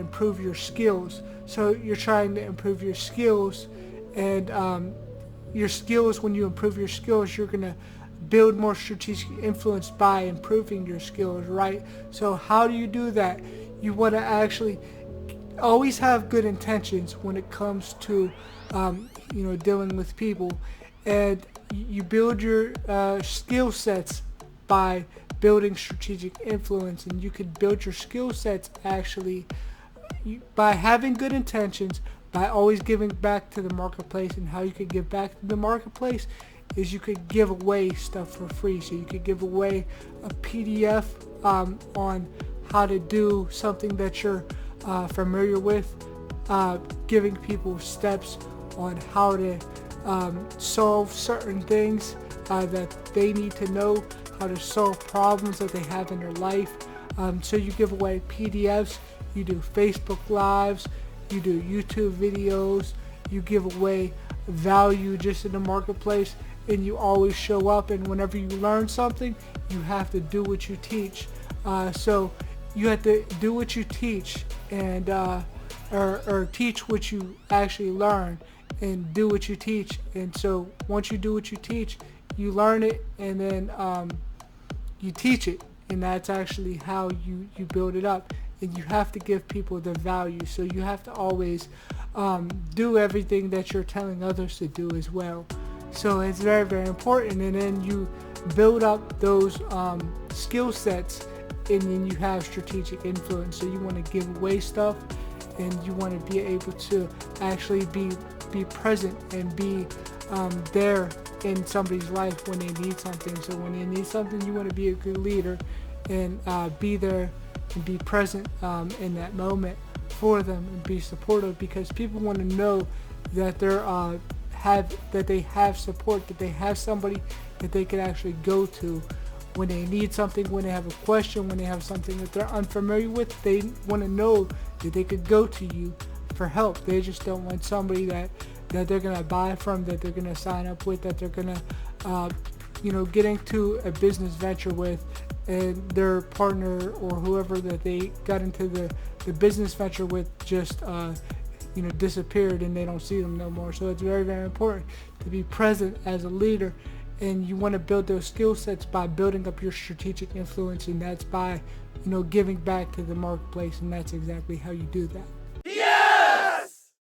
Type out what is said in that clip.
improve your skills. So you're trying to improve your skills, and your skills, when you improve your skills, you're going to build more strategic influence by improving your skills, right? So how do you do that? You want to actually always have good intentions when it comes to dealing with people, and you build your skill sets by building strategic influence. And you could build your skill sets actually by having good intentions, by always giving back to the marketplace. And how you could give back to the marketplace is you could give away stuff for free. So you could give away a PDF on how to do something that you're familiar with, giving people steps on how to solve certain things that they need to know, how to solve problems that they have in their life. So you give away PDFs, you do Facebook Lives, you do YouTube videos, you give away value just in the marketplace, and you always show up. And whenever you learn something, you have to do what you teach. So you have to do what you teach, and or teach what you actually learn, and do what you teach. And so once you do what you teach, you learn it, and then you teach it, and that's actually how you build it up. And you have to give people the value. So you have to always do everything that you're telling others to do as well. So it's very, very important. And then you build up those skill sets, and then you have strategic influence. So you want to give away stuff, and you want to be able to actually be present and be there in somebody's life when they need something. So when they need something, you want to be a good leader and be there and be present in that moment for them, and be supportive, because people want to know that they have support, that they have somebody that they can actually go to when they need something, when they have a question, when they have something that they're unfamiliar with. They want to know that they could go to you for help. They just don't want somebody that they're going to buy from, that they're going to sign up with, that they're going to get into a business venture with, and their partner or whoever that they got into the business venture with just disappeared, and they don't see them no more. So it's very, very important to be present as a leader, and you want to build those skill sets by building up your strategic influence, and that's by giving back to the marketplace, and that's exactly how you do that.